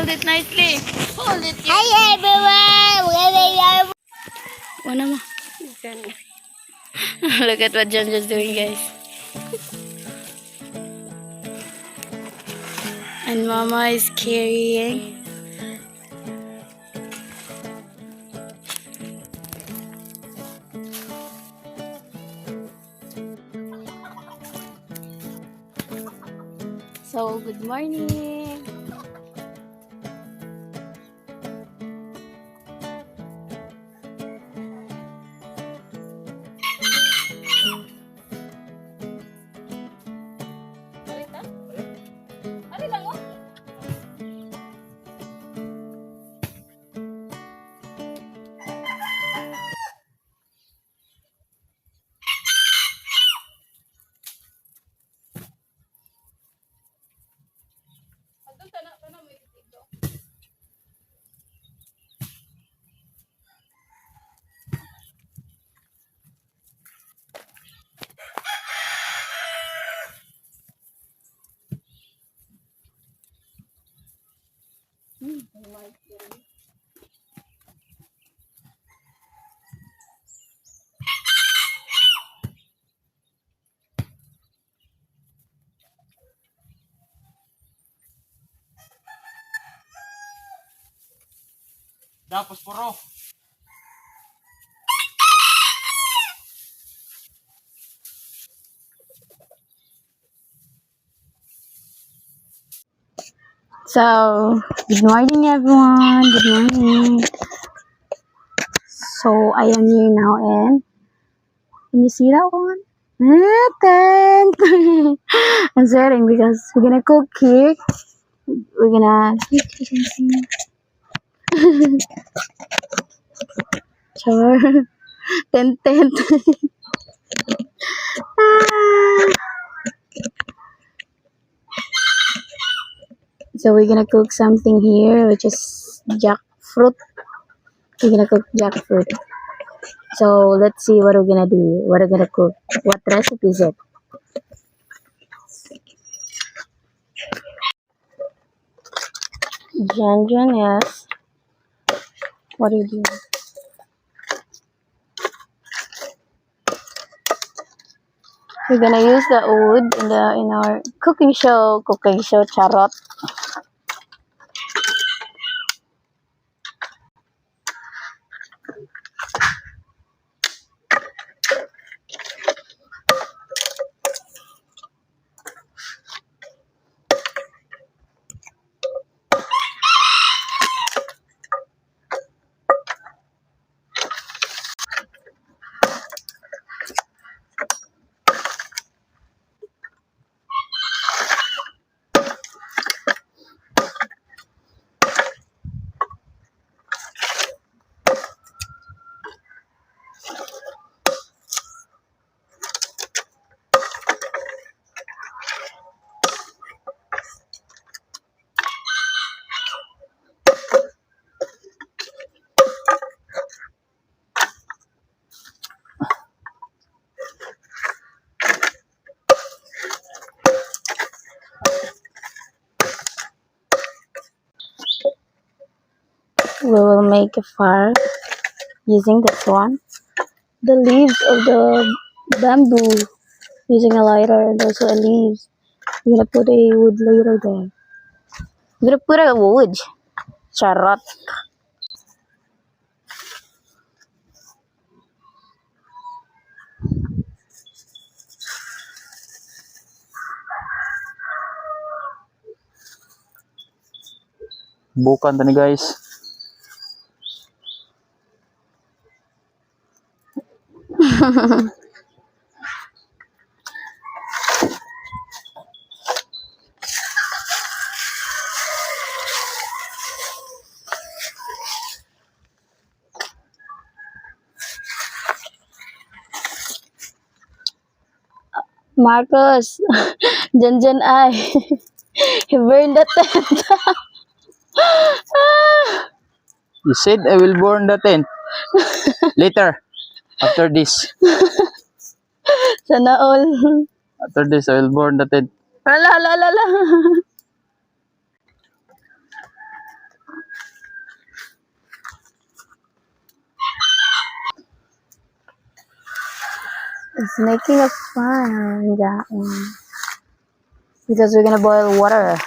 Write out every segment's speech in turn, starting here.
Hold it nicely. Hold it. Hi everyone! Una mo. Look at what John just doing, guys. And Mama is carrying. So, good morning. Tapos puro. So, good morning everyone. Good morning. So, I am here now and can you see that one? Tent. I'm sweating because we're gonna cook here. We're gonna sure. Tent. So we're gonna cook something here, which is jackfruit. We're gonna cook jackfruit. So let's see what we're gonna do. What we're gonna cook. What recipe is it? Jan, yes. What are you doing? We're gonna use the wood in our cooking show. Charot. We will make a fire using this one. The leaves of the bamboo, using a lighter and also a leaves. We're gonna put a wood later there. We're gonna put a wood. Charot. Bukan tani guys. Marcos, Jan ay. He burned the tent. You said I will burn the tent. Later. After this. Sana all. After this I will burn the tent. Ala. is making a fire. Yeah. Because we're gonna boil water.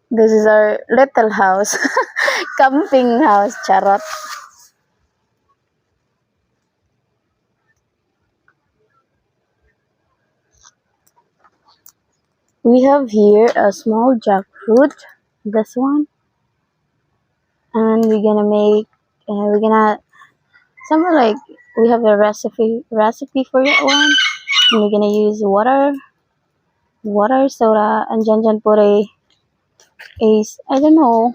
This is our little house. Camping house, charot. We have here a small jackfruit, this one. And we're gonna make, something like, we have a recipe for that one. And we're gonna use water, soda, and Jan put I don't know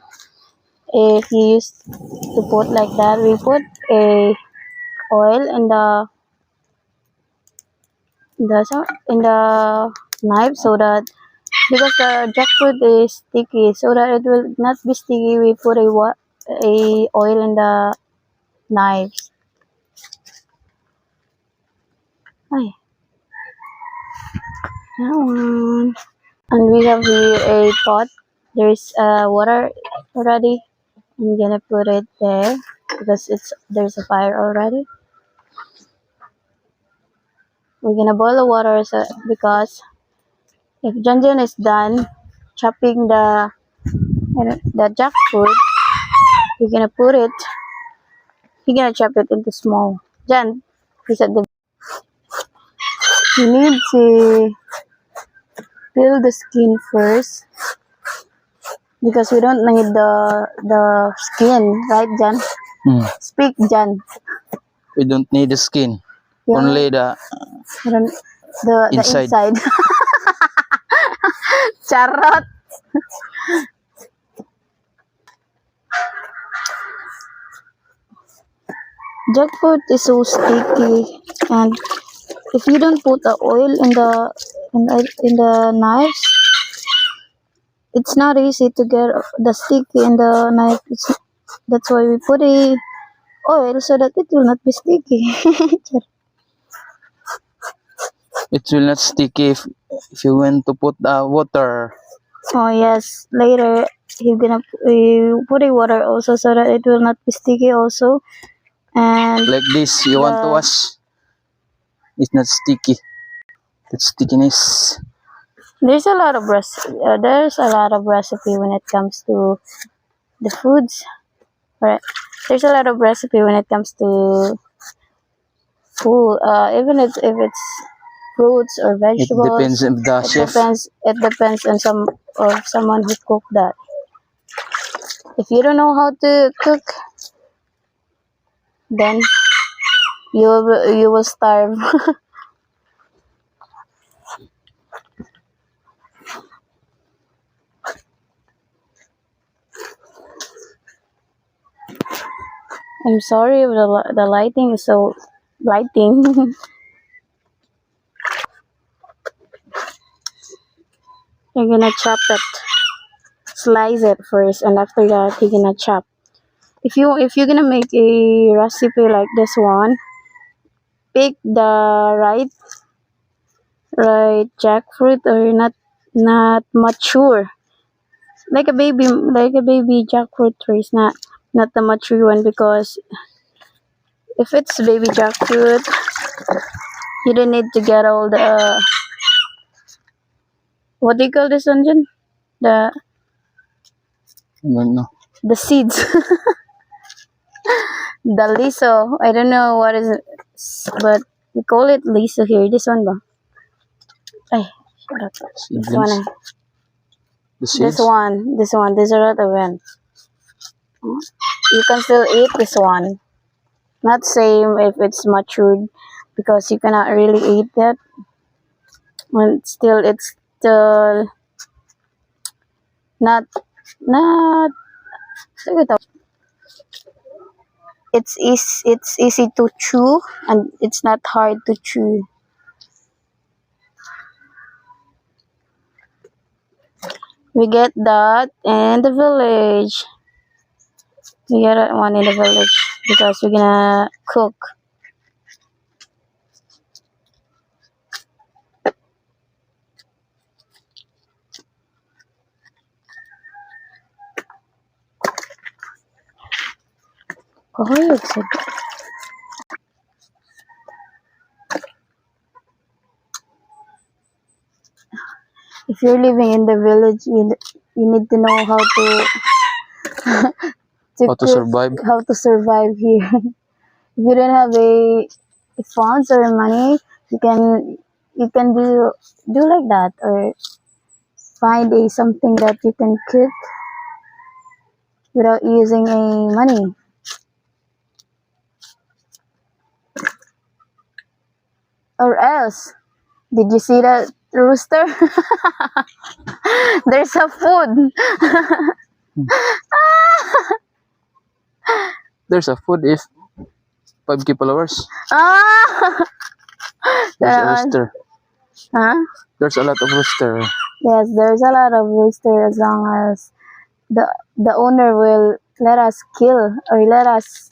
if you used to put like that. We put a oil in the knife so that, because the jackfruit is sticky, so that it will not be sticky, we put a oil in the knives. Ay, that one. And we have here a pot. There's water already. I'm gonna put it there because there's a fire already. We're gonna boil the water because if Janjan is done chopping the jackfruit, we're gonna put it. He's gonna chop it into small. Jan, he said you need to peel the skin first because we don't need the skin, right, Jan? Speak, Jan. We don't need the skin. Yeah. Only the The inside. inside. Charot. Jackfruit is so sticky, and if you don't put the oil in the knives, it's not easy to get the sticky in the knife. That's why we put a oil so that it will not be sticky. It will not sticky if you want to put water. Oh yes, later he's gonna put a water also so that it will not be sticky also. And Like this, you want to the- wash. It's not sticky. It's stickiness. there's a lot of recipe when it comes to the foods. Right. There's a lot of recipe when it comes to food. Even if it's fruits or It vegetables. depends on the chef. It depends on someone who cook that. If you don't know how to cook, then you will starve. I'm sorry if the lighting is so lighting. You're gonna chop it, slice it first, and after that you're gonna chop. If you're gonna make a recipe like this one, pick the right jackfruit, or not mature, like a baby jackfruit trees, not the mature one, because if it's baby jackfruit, you don't need to get all the, what do you call this, Anjan? the I don't know. the seeds. The liso, I don't know what is it, but we call it liso here. This one ba? Ay, shut up. This one, Seedlings. The this seeds. one, this are the one. You can still eat this one. Not same if it's matured, because you cannot really eat that. When it's still not. It's easy to chew, and it's not hard to chew. We get that in the village. We get that one in the village because we're gonna cook. Kahayag sad. If you're living in the village, you need to know how to How to survive. how to survive here. If you don't have a funds or money, you can do like that, or find a something that you can cook without using a money. Or else, did you see that rooster? There's a food. There's a food if 5K followers. Ah! There's a Ganon. rooster. Huh? There's a lot of rooster. Yes, there's a lot of rooster as long as the owner will let us kill or let us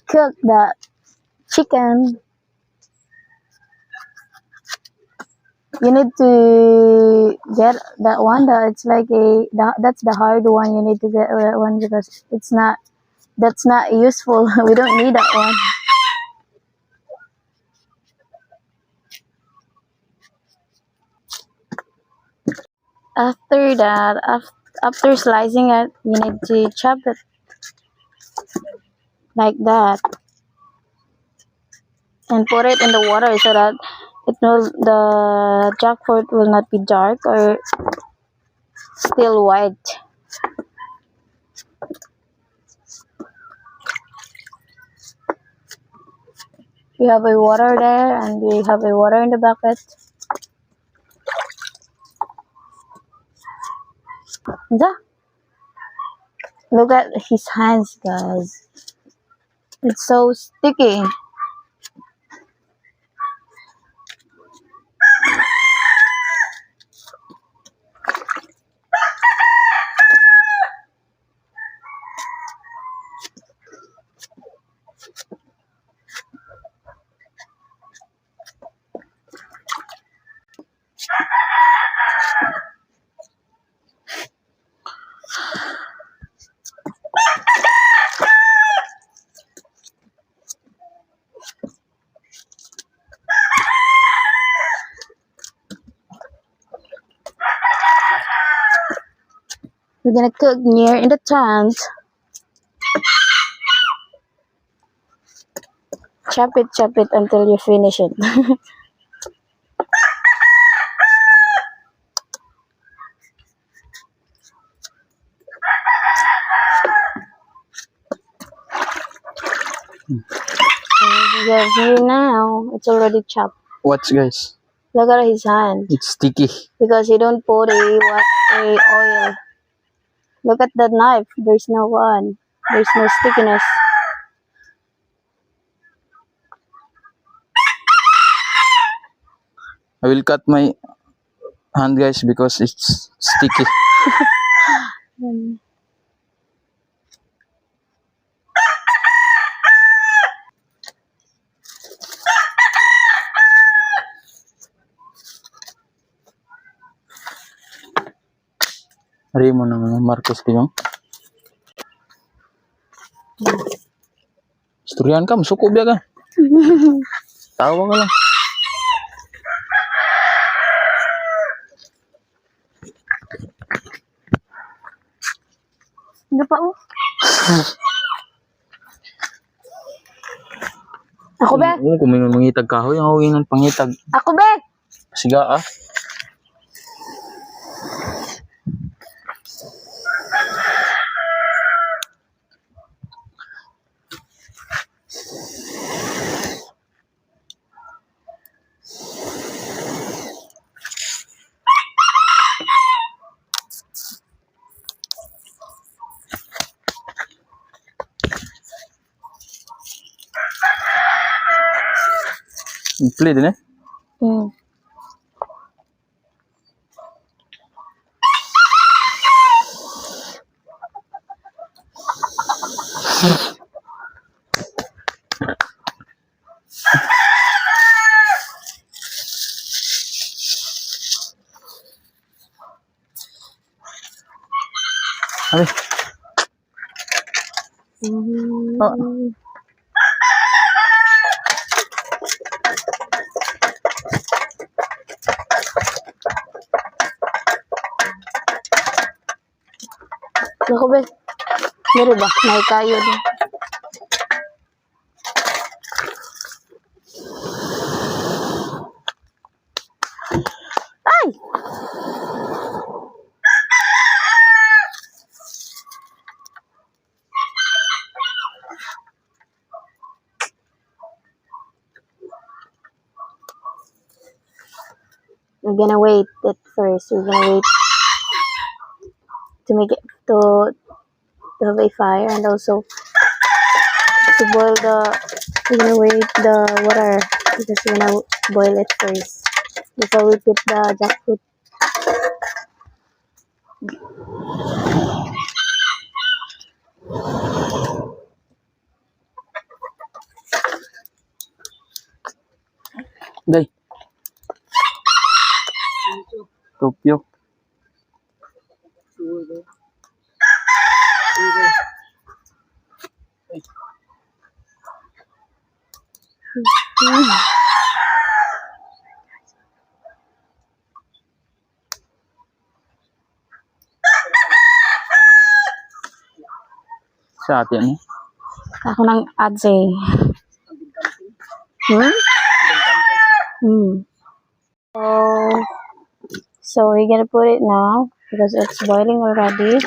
cook the chicken. You need to get that one. It's like that's the hard one. You need to get that one because that's not useful. We don't need that one. After that, after slicing it, you need to chop it like that and put it in the water so that the jackfruit will not be dark or still white. We have a water there and we have a water in the bucket. Da. Look at his hands, guys. It's so sticky. We're gonna cook near in the tent. Chop it until you finish it. And we have here now. It's already chopped. Watch, guys. Look at his hand It's sticky. because he don't put a oil. Look at that knife. There's no one. There's no stickiness. I will cut my hand, guys, because it's sticky. Hari mo naman Marcos tingong. Istoryahan ka, masuko biya ka. Tawa ka lang. Ano pa oh? Ako be? Oo, kung may mangitag kahoy, ang hawin ng pangitag. Ako be? Siga ah. Play din eh. Hmm. Abi. Oh. Ako ba? Meron ba? May kayo din. Ay! We're gonna wait it first. We're gonna wait to make it to have a fire, and also to boil we're gonna wait the water because we're gonna boil it first before we put the jackfruit. Day. Tokyo. Sa atin eh. Ako ng ads eh. Hmm? Hmm. So we're gonna put it now because it's boiling already.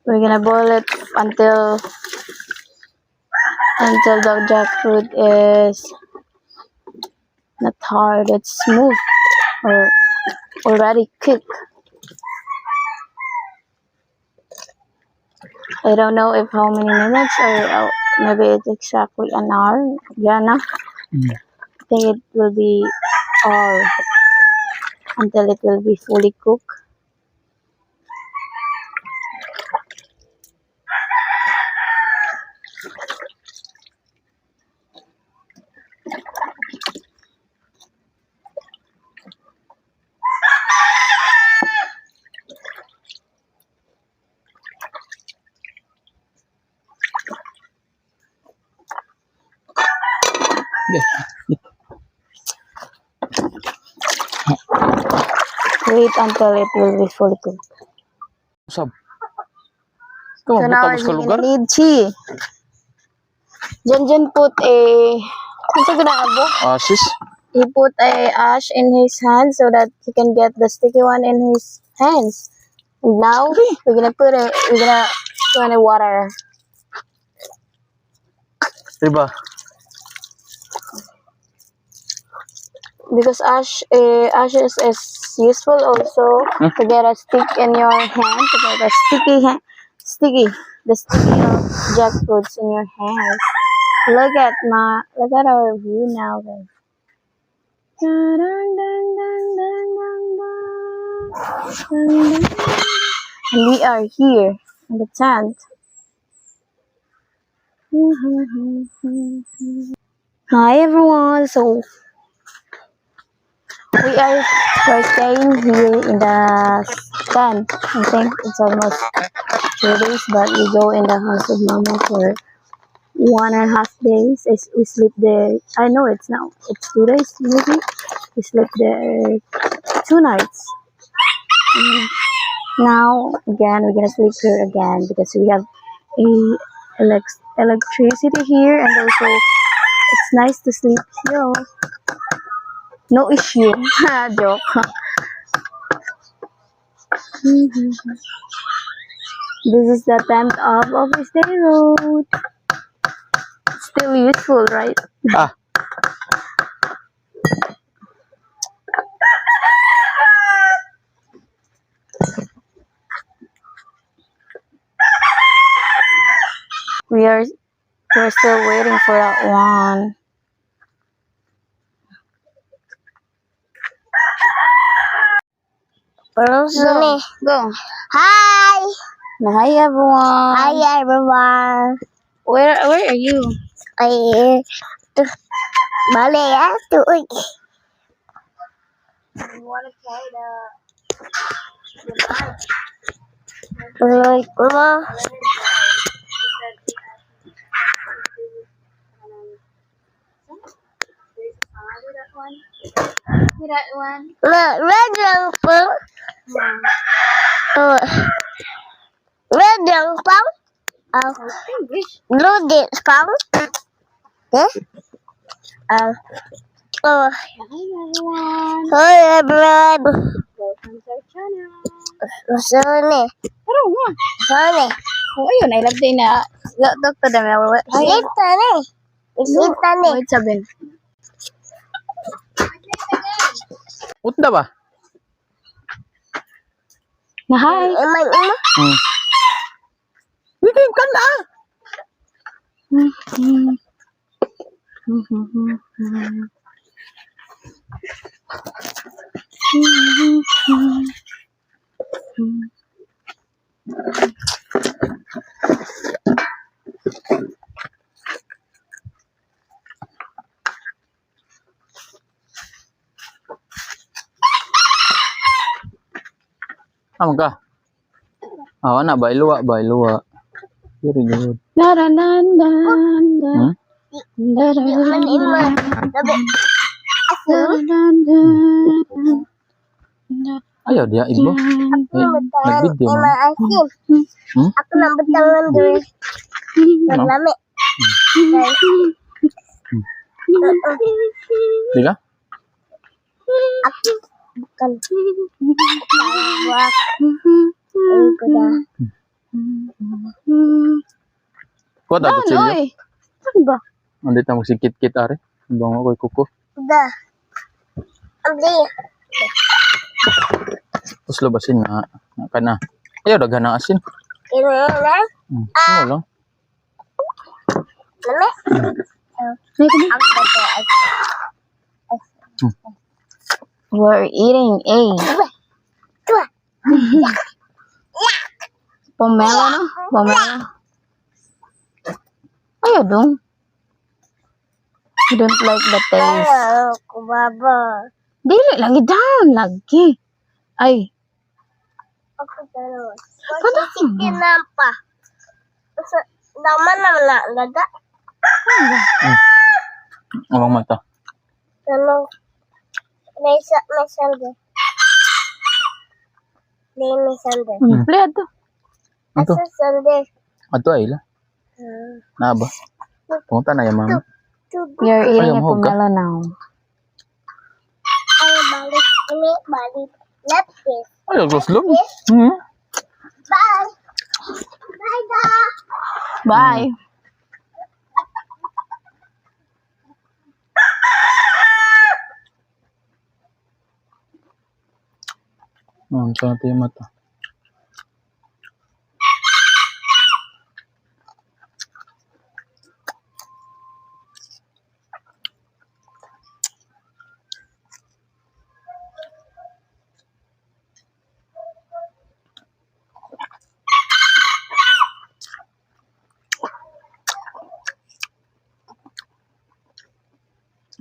We're gonna boil it until the jackfruit is not hard, it's smooth or already cooked. I don't know if how many minutes or maybe it's exactly an hour. Yeah, no? I think it will be all until it will be fully cooked. Okay. Wait until it will be fully cooked. Sab. So Ikaw, now butang sa we're lugar? gonna need chi. Jen put a what's it gonna Sis. he put a ash in his hand so that he can get the sticky one in his hands. And now we're gonna put in the water. Diba? Because ash is useful also to get a stick in your hand, to get a sticky of jackfruits in your hands. Look at our view now, guys. And we are here in the tent. Hi everyone. So we're staying here in the tent. I think it's almost 2 days, but we go in the house of Mama for 1.5 days. We sleep there. I know it's 2 days maybe. We sleep there 2 nights. And now again we're gonna sleep here again because we have a electricity here, and also it's nice to sleep here. No issue. Joke. This is the tent of Overstay Road. Still useful, right? Ah. We're still waiting for that one. Sumi. Go. Hi. Hi everyone. Hi everyone. Where are you? I Bale ya, tuig. You wanna try the Tuig mo. that one? Red lang po. Red lang po. English. Blue din po. Eh? Oh. Hi everyone. Hi everyone. Welcome to our channel. Masone. Pero nga. Masone. Oh, ayun. I love day na. Talk to them. Isita ni. Isita ni. Wait, sabihin. Utda ba? Na hi. Emang imo. Hindi ka na. Amo ka? Awa na, bailuwa. Very good. Hmm? Man imo. Sabi. Ayaw dia, ibo. Butangan Nag-video ema mo. asin. Hmm? Ako na butangan dulu. Lami. Di ka? Aku bukan. Tawak. Aku dah. Kuha ta kutsilyo. Oy. Saan ba? Andito mo si Kit are. Ibang ako'y kuko. Dah. Ambil. Tapos labasin na. Ka na. Ayaw, daghan ng asin. Ini lah. Ano lang? Lami. Aku dah. We're eating a Tua. pomelo, no? Pomelo. Ayaw dong. You don't like the taste. Aku baba. Dili, lagi down. Lagi. Ay. Aku terus. Pada Kenapa? Nama nama lada. Awang mata. Tolong. Mesa deh. Ini sande. Play ato. Ato. Asa sande. Ato ay la. Na ba? Punta na yung mama. You're eating a Ayaw mo, pomelo now. Ayo balik. Ini balik. Lapis. Ayaw, gusto lang. Hmm? Bye. Bye dah. Bye. Saan natin yung mata?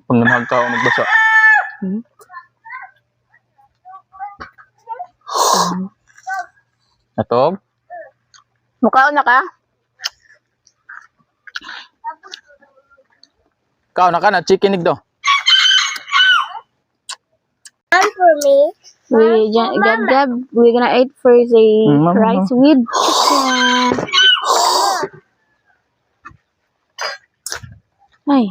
Panganhag ka o nagbasa. Natog? Mukhaon na ka? Kao na ka na, chicken igdo. And for me. Gab, we're gonna eat first a Mama. rice with chicken. Ay.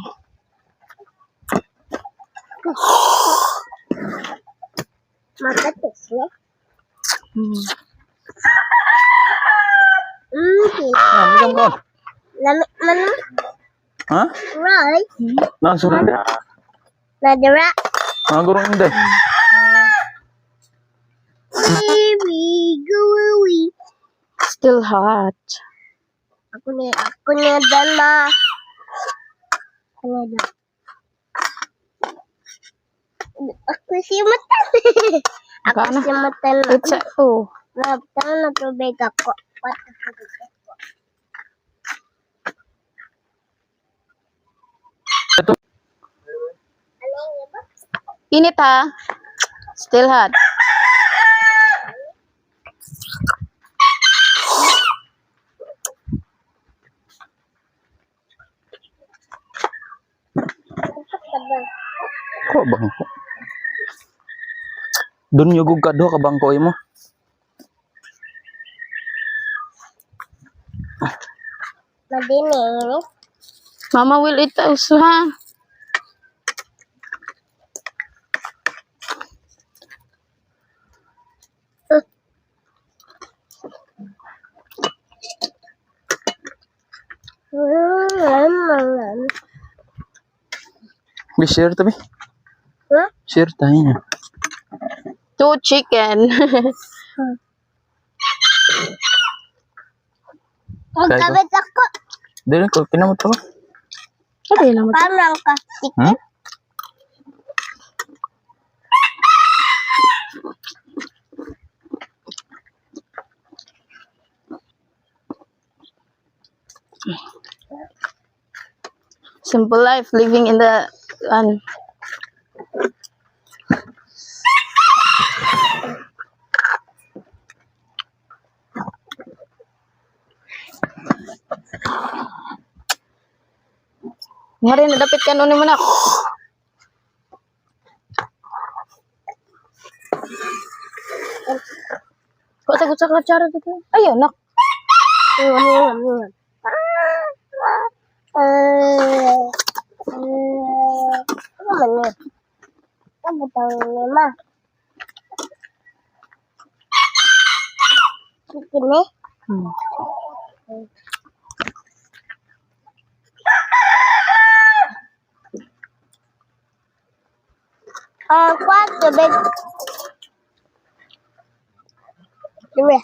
Makatis ya. Magam ka. Lami mana? Ha? Right. Nasuran. Nadira. Gurong hindi. We go away. Still hot. Aku ni dana. Ada. Aku si mata. Aku Baka na. si mata. It's a, oh. Tangan na tubig ako. Init ha? Still hot. Ko bangko. Dun yung ka do ka bangko mo. Madinis. Mama will eat also ha. Be share to be. Huh? Share tayo niya. 2 chicken. Magkabit ako. Dili ko kinamot ko. Sabi naman. Parang ka. Hmm? Simple life, living in the nga rin, nadapit ka nun naman ako. Kok takut sa kacara gitu? Ayo, nak. Ano man yun? Ano bang lima? Chicken eh? Kwarto, bed. Diba?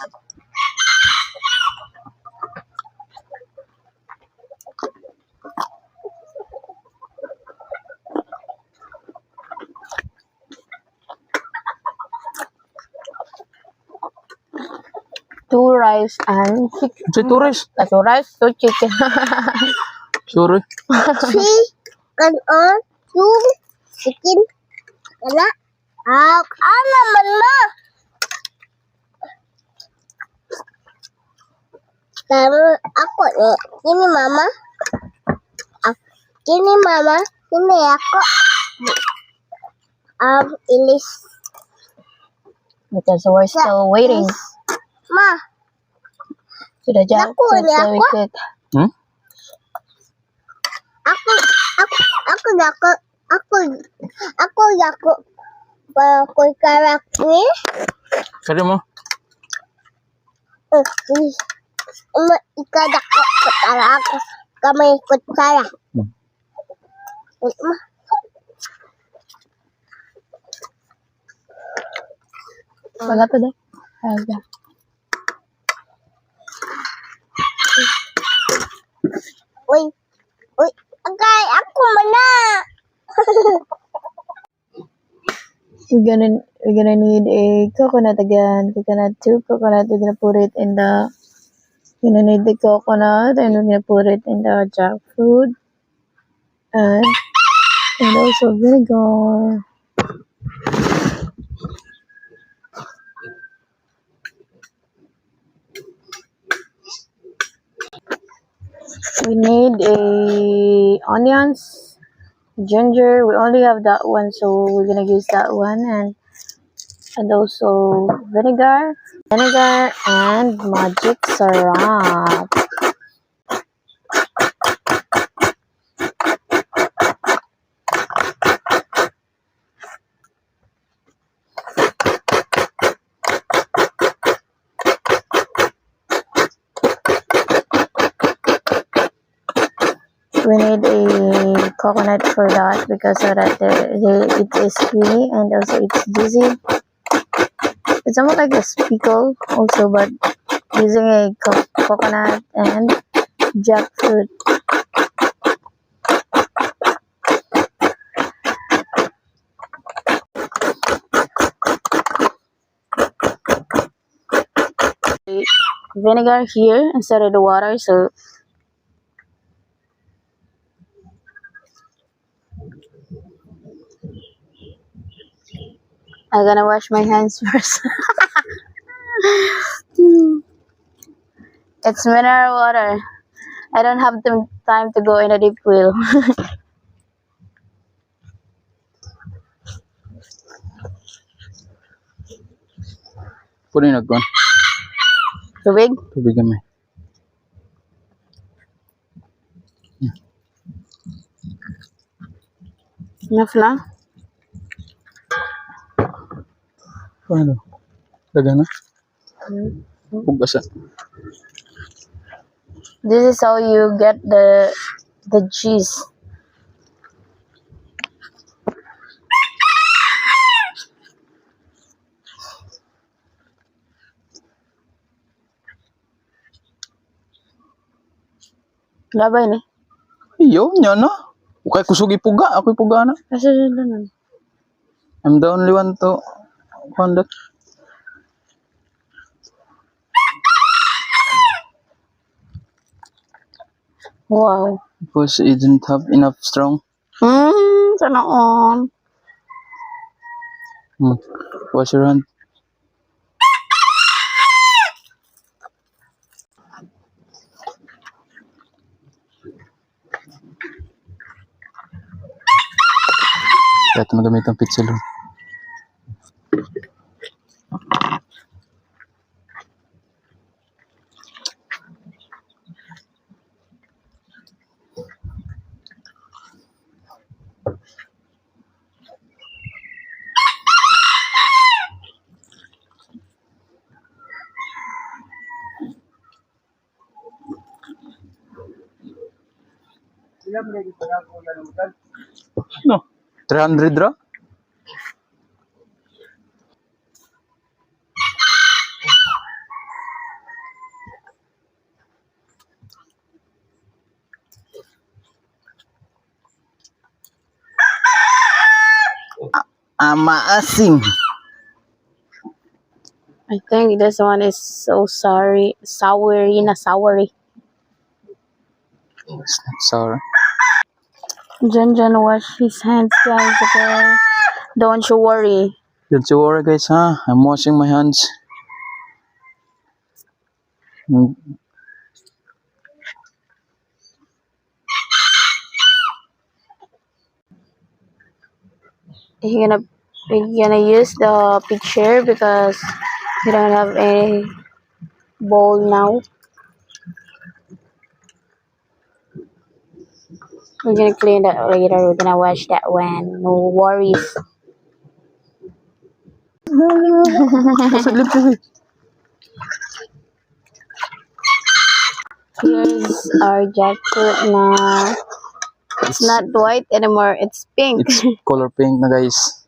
Two rice and chicken. Si Torres. 2 rice, 2 chicken. Sorry. Three, kanon, two, chicken, wala. Naman mo. Kamu, ako eh. Kini mama. Kini mama. Kini ako. Ilis. Because we're still waiting Ma, to the job. Naku, That's why we naku. cook. Hmm? ako. Ako karak ni. Kaya mo. Ikadak ko. Kutara ako. Kamay kutsara. Ma. Wala to deh. Ayan. Uy. Agay, ako mana. We're gonna need a coconut again. Coconut 2 coconut. We're gonna put it in the. We're gonna need the coconut and we're gonna put it in the jackfruit and also vinegar. We need a onions, ginger. We only have that one, so we're gonna use that one, and also vinegar and magic syrup. We need a coconut for that because so that it is creamy and also it's juicy. It's almost like a pickle also, but using a coconut and jackfruit. Vinegar here instead of the water, so I'm gonna wash my hands first. It's mineral water. I don't have the time to go in a deep pool. Punin na kon. Tubig? Tubig kami. Enough na? Ano? Daga na? Pugasa. This is how you get the cheese. Labay ni. Iyo, nya na. Ukay kusog ipuga. Ako ipuga na. Kasi yun. I'm the only one to conduct. Wow. Because it didn't have enough strong. Sana on. Wash your hand. Kaya ito nagamit ang pizza loon. No, 300 ra? Maasim. I think this one is so soury. It's not sour. Jan wash his hands, guys. Okay, don't you worry. Don't you worry guys, ha? I'm washing my hands. You're gonna use the picture because you don't have any bowl now. We're gonna clean that later. We're gonna wash that one. No worries. Here's our jackfruit now. It's not white anymore. It's pink. It's color pink na guys.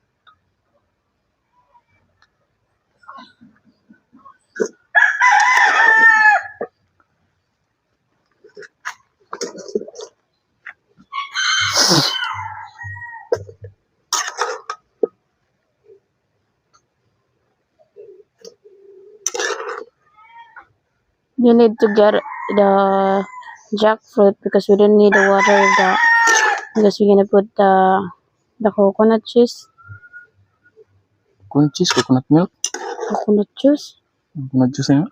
You need to get the jackfruit because we don't need the water because we're gonna put the coconut juice. Coconut cheese, coconut milk. Coconut juice. Coconut juice na.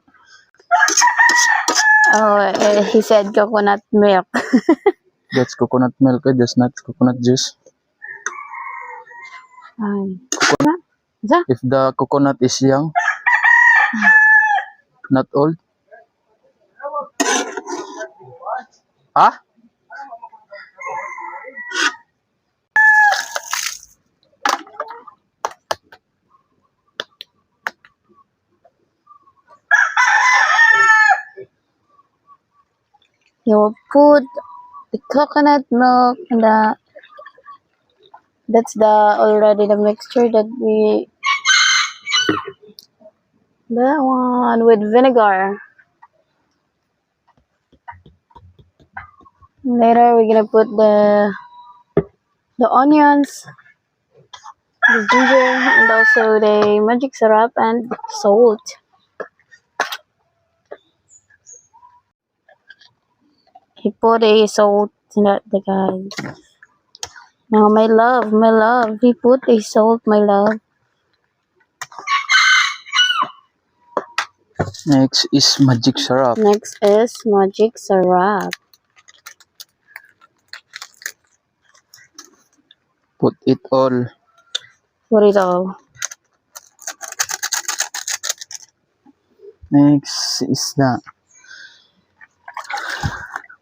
Oh, he said coconut milk. That's coconut milk, that's not coconut juice. Ay. If the coconut is young, not old. Ah? You will put the coconut milk and that's already the mixture that that one with vinegar. Later we're gonna put the onions, the ginger, and also the magic syrup and salt. He put a salt in the guys. Now my love, he put a salt, my love. Next is magic syrup. Next is magic syrup. Put it all. Put it all. Next is the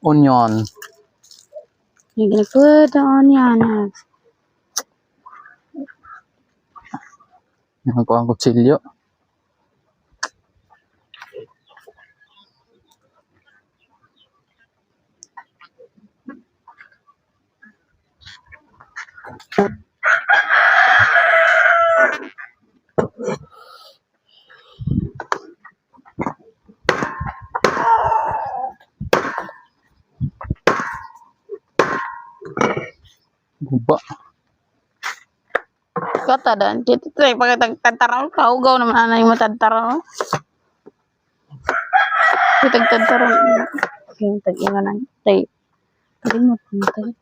onion. You're gonna put the onion. Yan ko ang kutsilyo. Guba. Kata dan kita tuh pakai tantara kau gau nama anak yang tantara. Kita tantara. Yung tag ingana tay. Limot mo tay.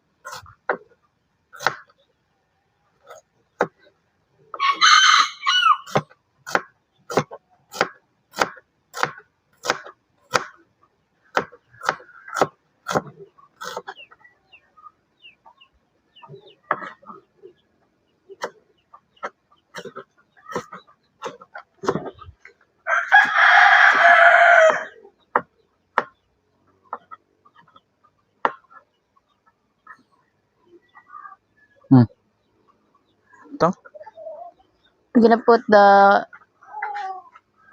Ito. We're gonna put the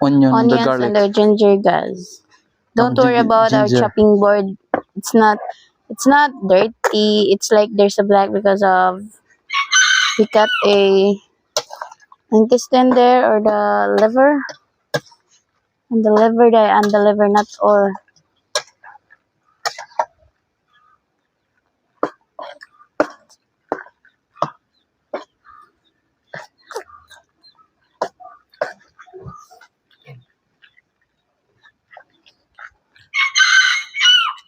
Onion, the onions garlic. and the ginger, guys. Don't worry about our ginger. chopping board. It's not dirty. It's like there's a black because of we cut a intestine there or the liver. And the liver there and the liver not all.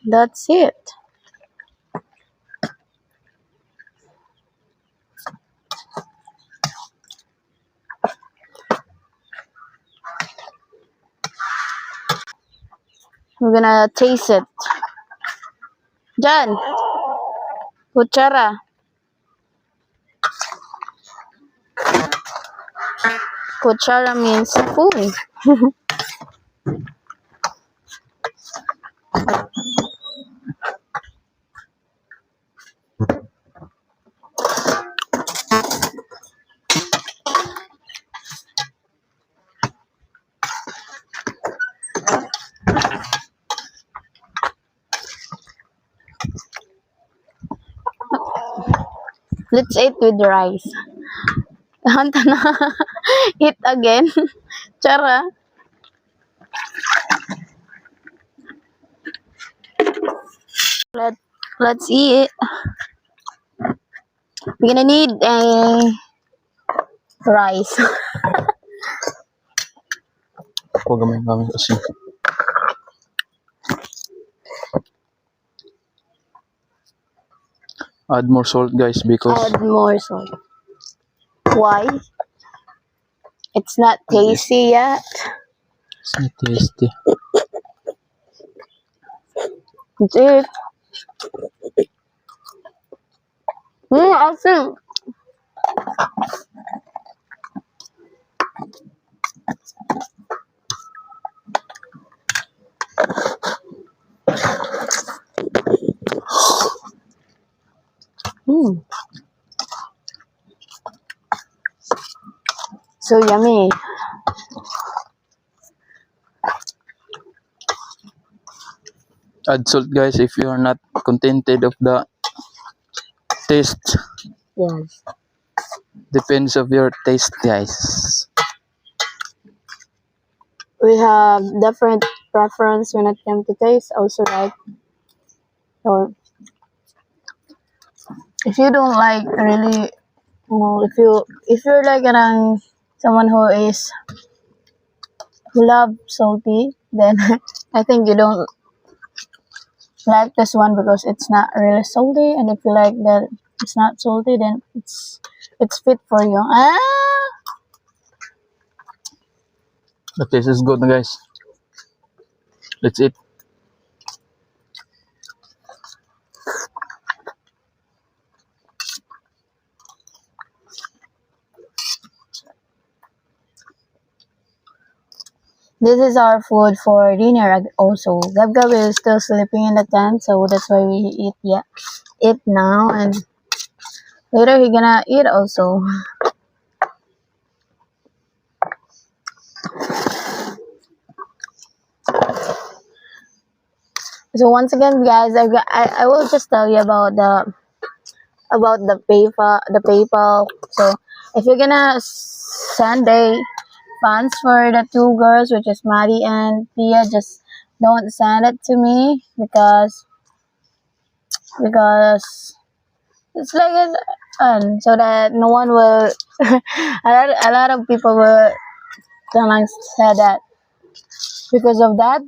That's it. We're gonna taste it. Jan, kutsara. Kutsara means spoon. Let's eat with rice. Hanta na. Eat again. Chara. Let's eat. We're gonna need a rice. Huwag gamay kasi. Add more salt, guys, because Add more salt. Why? It's not tasty yet. it's not tasty. That's it. Awesome. So yummy. Add salt, guys, if you are not contented of the taste. Yes. Depends of your taste, guys. We have different preference when it comes to taste. Also, like, or if you don't like really, if you're like someone who love salty, then I think you don't like this one because it's not really salty. And if you like that it's not salty, then it's fit for you. The taste is good, guys. Let's eat. This is our food for dinner also. Gab Gab is still sleeping in the tent, so that's why we eat now, and later he gonna eat also. So once again, guys, I will just tell you about the PayPal. So if you're gonna send a funds for the two girls, which is Maddie and Pia, just don't send it to me because it's like so that no one will a lot of people will sometimes say that because of that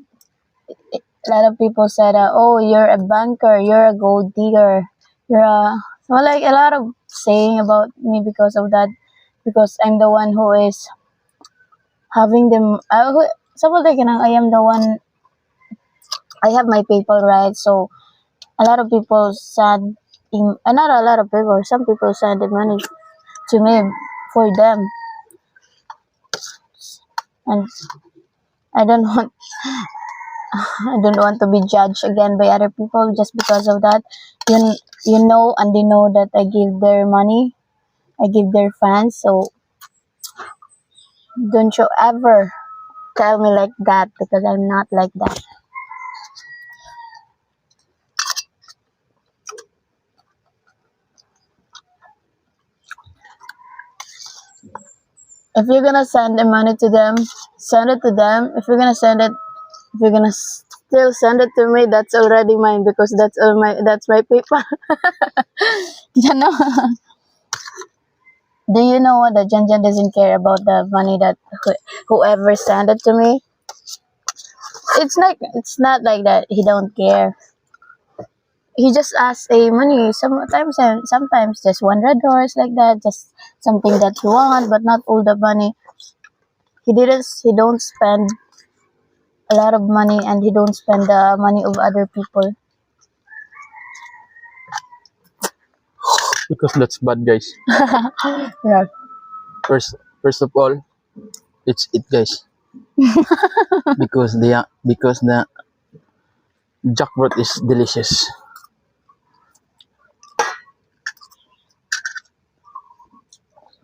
a lot of people said oh, you're a banker, you're a gold digger, you're a well, like a lot of saying about me because of that, because I'm the one who is having them someone like I am the one, I have my PayPal, right? So a lot of people send not a lot of people, some people send the money to me for them, and I don't want I don't want to be judged again by other people just because of that. You know, and they know that I give their money, I give their fans, so don't you ever tell me like that, because I'm not like that. If you're gonna send the money to them, send it to them. If you're gonna send it, if you're gonna still send it to me, that's already mine, because that's my PayPal. You know. Do you know what, the Janjan doesn't care about the money that whoever sent it to me? It's not like that. He don't care. He just asks a money sometimes just $100 like that, just something that he want, but not all the money. He don't spend a lot of money, and he don't spend the money of other people. Because that's bad, guys. Yeah. First of all, let's eat, guys. because the jackfruit is delicious.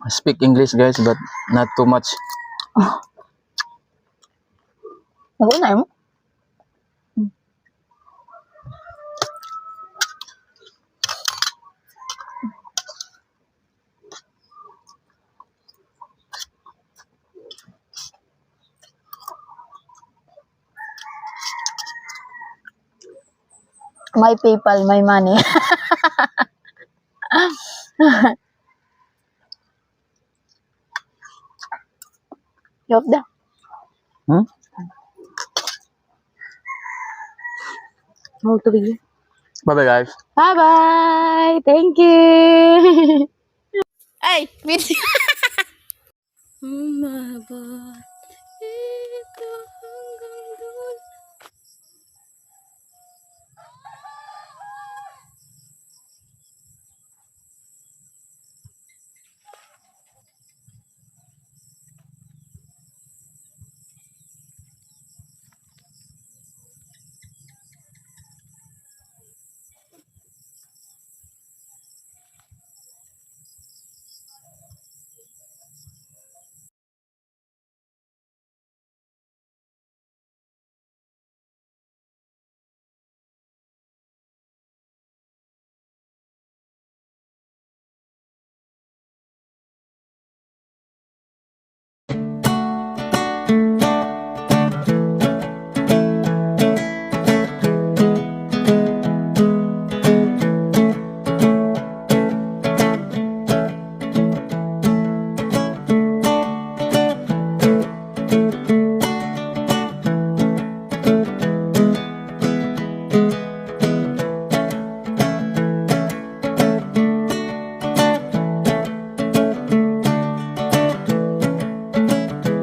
I speak English, guys, but not too much. Nagunay mo? My PayPal, my money. Yup dah. Mau tubig. Bye bye, guys. Bye bye. Thank you. Ay, video. Oh my God.